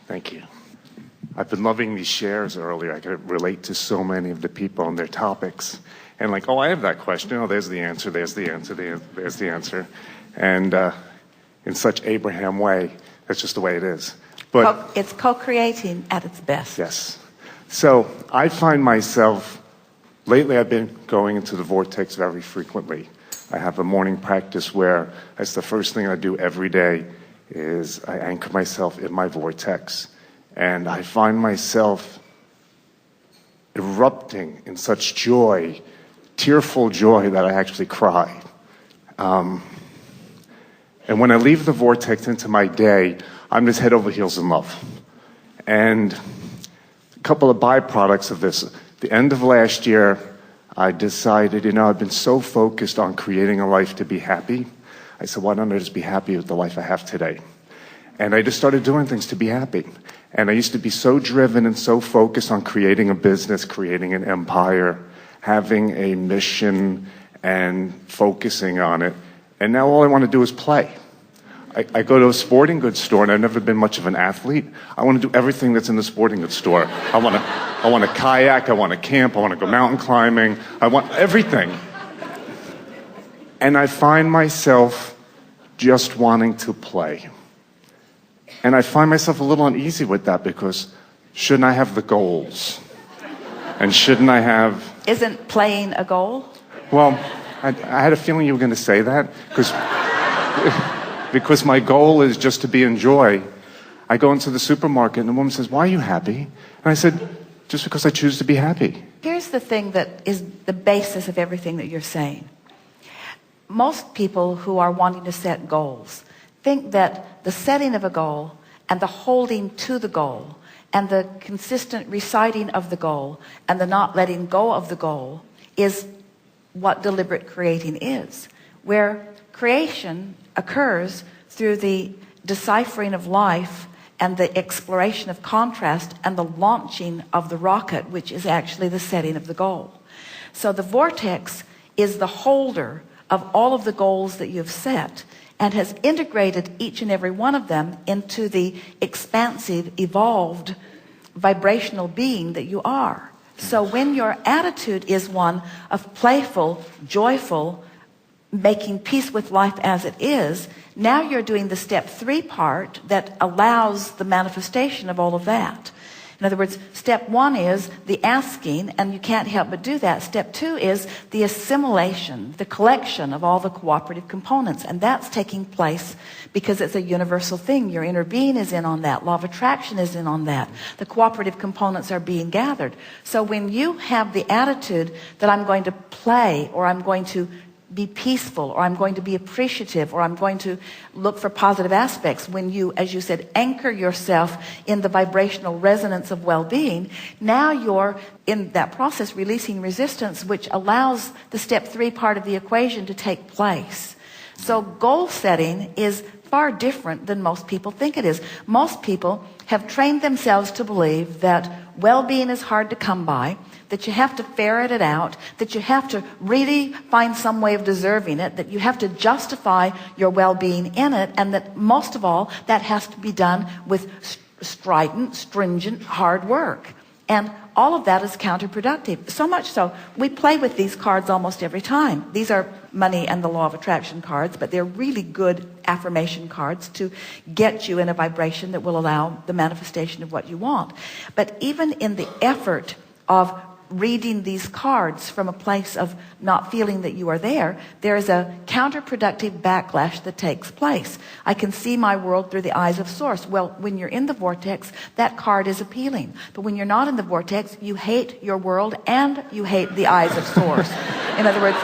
Thank you. I've been loving these shares earlier. I could relate to so many of the people and their topics. And like, oh, I have that question. Oh, there's the answer, there's the answer, there's the answer. And in such Abraham way, that's just the way it is. But it's co-creating at its best. yes. So I find myself, lately I've been going into the vortex very frequently. I have a morning practice where that's the first thing I do every day is I anchor myself in my vortex. And I find myself erupting in such joy, tearful joy that I actually cry. And when I leave the vortex into my day, I'm just head over heels in love. And a couple of byproducts of this. The end of last year, I decided, I've been so focused on creating a life to be happy. I said, why don't I just be happy with the life I have today? And I just started doing things to be happy. And I used to be so driven and so focused on creating a business, creating an empire, having a mission and focusing on it. And now all I want to do is play. I go to a sporting goods store, and I've never been much of an athlete. I want to do everything that's in the sporting goods store. I want to kayak, I want to camp, I want to go mountain climbing. I want everything. And I find myself just wanting to play. And I find myself a little uneasy with that because shouldn't I have the goals? And shouldn't I have... Isn't playing a goal? Well, I had a feeling you were going to say that because my goal is just to be in joy. I go into the supermarket and the woman says, why are you happy? And I said, just because I choose to be happy. Here's the thing that is the basis of everything that you're saying. Most people who are wanting to set goals think that the setting of a goal and the holding to the goal and the consistent reciting of the goal and the not letting go of the goal is what deliberate creating is. Where creation occurs through the deciphering of life and the exploration of contrast and the launching of the rocket, which is actually the setting of the goal. So the vortex is the holder of all of the goals that you've set and has integrated each and every one of them into the expansive, evolved, vibrational being that you are. So when your attitude is one of playful, joyful, making peace with life as it is, now you're doing the step 3 part that allows the manifestation of all of that. In other words, step 1 is the asking, and you can't help but do that. Step 2 is the assimilation, the collection of all the cooperative components. And that's taking place because it's a universal thing. Your inner being is in on that. Law of attraction is in on that. The cooperative components are being gathered. So when you have the attitude that I'm going to play, or I'm going to be peaceful, or I'm going to be appreciative, or I'm going to look for positive aspects, when you, as you said, anchor yourself in the vibrational resonance of well-being, now you're in that process releasing resistance, which allows the step 3 part of the equation to take place. So goal setting is far different than most people think it is. Most people have trained themselves to believe that well-being is hard to come by, that you have to ferret it out, that you have to really find some way of deserving it, that you have to justify your well-being in it, and that most of all, that has to be done with strident, stringent, hard work. And all of that is counterproductive. So much so, we play with these cards almost every time. These are money and the law of attraction cards, but they're really good affirmation cards to get you in a vibration that will allow the manifestation of what you want. But even in the effort of reading these cards from a place of not feeling that you are there, there is a counterproductive backlash that takes place. I can see my world through the eyes of Source. Well, when you're in the vortex, that card is appealing. But when you're not in the vortex, you hate your world and you hate the eyes of Source. In other words,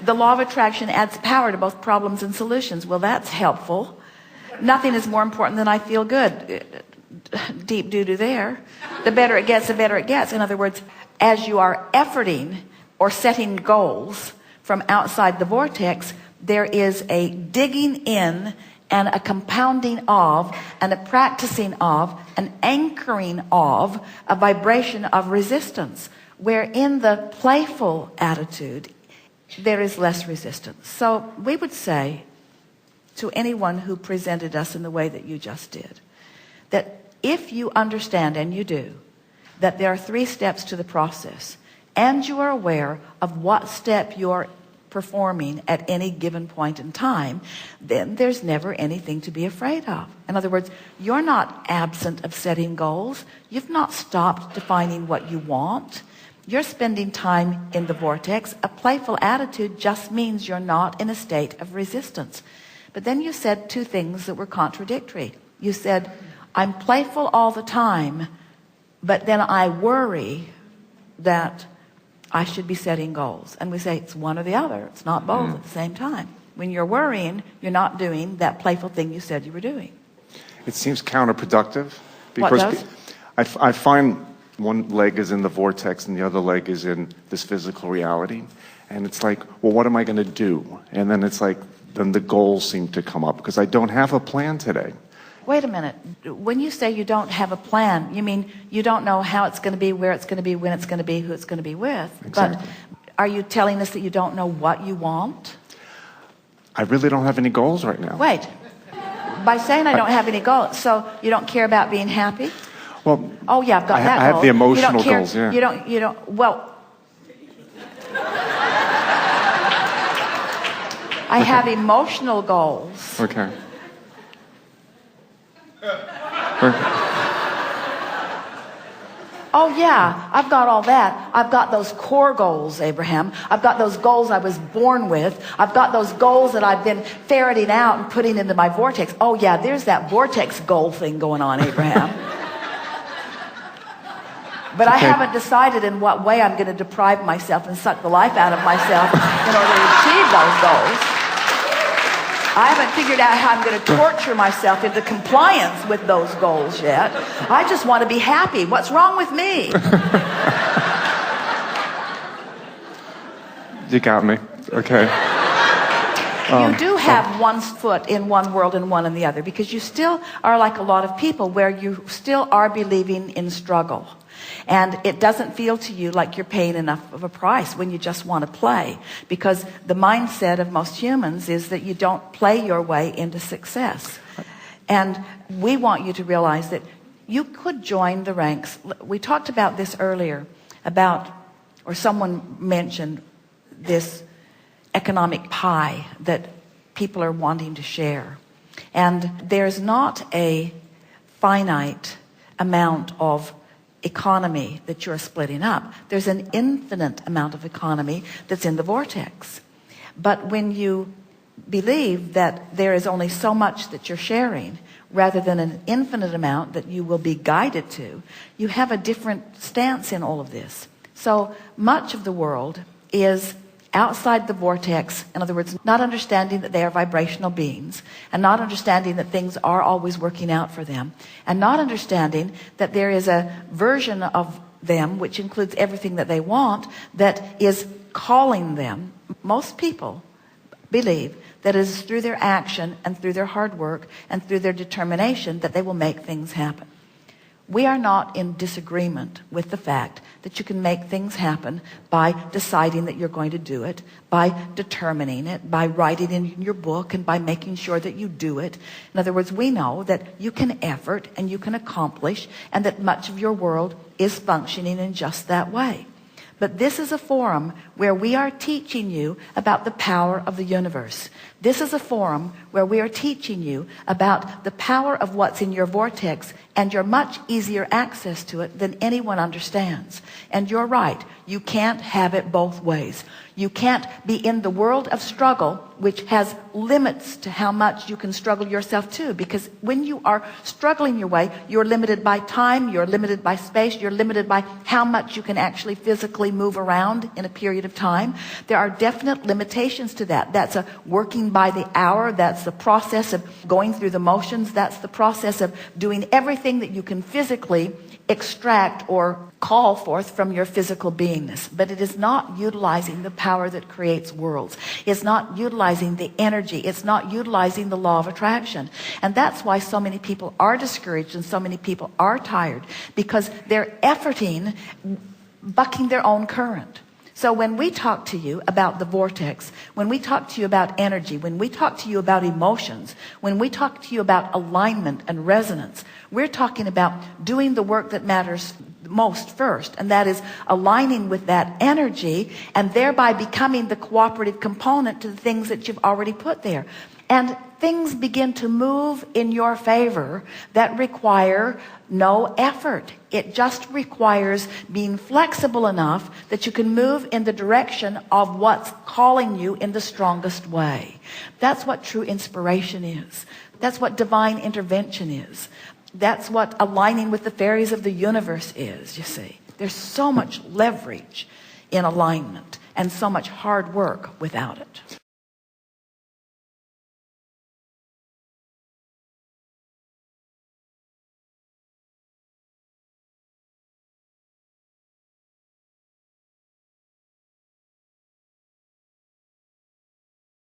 the law of attraction adds power to both problems and solutions. Well, that's helpful. Nothing is more important than I feel good. Deep doo-doo there. The better it gets, the better it gets. In other words, as you are efforting or setting goals from outside the vortex, there is a digging in and a compounding of and a practicing of an anchoring of a vibration of resistance, where in the playful attitude there is less resistance. So we would say to anyone who presented us in the way that you just did, that if you understand, and you do, that there are 3 steps to the process, and you are aware of what step you're performing at any given point in time, then there's never anything to be afraid of. In other words, you're not absent of setting goals. You've not stopped defining what you want. You're spending time in the vortex. A playful attitude just means you're not in a state of resistance. But then you said 2 things that were contradictory. You said, I'm playful all the time, but then I worry that I should be setting goals. And we say it's one or the other. It's not both at the same time. When you're worrying, you're not doing that playful thing you said you were doing. It seems counterproductive. What Because does? I find one leg is in the vortex and the other leg is in this physical reality. And it's like, well, what am I going to do? And then it's like, then the goals seem to come up because I don't have a plan today. Wait a minute. When you say you don't have a plan, you mean you don't know how it's going to be, where it's going to be, when it's going to be, who it's going to be with. Exactly. But are you telling us that you don't know what you want? I really don't have any goals right now. Wait. By saying I don't have any goals, so you don't care about being happy? Well, oh yeah, I've got that I have goal. the emotional you don't care, goals, yeah. You don't, well, I have emotional goals. Okay. Oh yeah, I've got all that. I've got those core goals, Abraham. I've got those goals I was born with. I've got those goals that I've been ferreting out and putting into my vortex. Oh yeah, there's that vortex goal thing going on, Abraham. But I haven't decided in what way I'm going to deprive myself and suck the life out of myself in order to achieve those goals. I haven't figured out how I'm going to torture myself into compliance with those goals yet. I just want to be happy. What's wrong with me? You got me. Okay. You do have one foot in one world and one in the other, because you still are like a lot of people where you still are believing in struggle. And it doesn't feel to you like you're paying enough of a price when you just want to play, because the mindset of most humans is that you don't play your way into success. And we want you to realize that you could join the ranks. We talked about this earlier about, or someone mentioned this economic pie that people are wanting to share. And there's not a finite amount of economy that you're splitting up. There's an infinite amount of economy that's in the vortex. But when you believe that there is only so much that you're sharing rather than an infinite amount that you will be guided to, you have a different stance in all of this. So much of the world is outside the vortex. In other words, not understanding that they are vibrational beings, and not understanding that things are always working out for them, and not understanding that there is a version of them, which includes everything that they want, that is calling them. Most people believe that it is through their action and through their hard work and through their determination that they will make things happen. We are not in disagreement with the fact that you can make things happen by deciding that you're going to do it, by determining it, by writing in your book, and by making sure that you do it. In other words, we know that you can effort and you can accomplish, and that much of your world is functioning in just that way. But this is a forum where we are teaching you about the power of the universe. This is a forum where we are teaching you about the power of what's in your vortex and your much easier access to it than anyone understands. And you're right. You can't have it both ways. You can't be in the world of struggle, which has limits to how much you can struggle yourself too. Because when you are struggling your way, you're limited by time, you're limited by space, you're limited by how much you can actually physically move around in a period of time. There are definite limitations to that. That's a working by the hour. That's the process of going through the motions. That's the process of doing everything that you can physically extract or call forth from your physical beingness. But it is not utilizing the power that creates worlds. It's not utilizing the energy. It's not utilizing the law of attraction. And that's why so many people are discouraged and so many people are tired, because they're efforting, bucking their own current. So when we talk to you about the vortex, when we talk to you about energy, when we talk to you about emotions, when we talk to you about alignment and resonance, we're talking about doing the work that matters most first, and that is aligning with that energy and thereby becoming the cooperative component to the things that you've already put there. And things begin to move in your favor that require no effort. It just requires being flexible enough that you can move in the direction of what's calling you in the strongest way. That's what true inspiration is. That's what divine intervention is. That's what aligning with the fairies of the universe is, you see. There's so much leverage in alignment and so much hard work without it.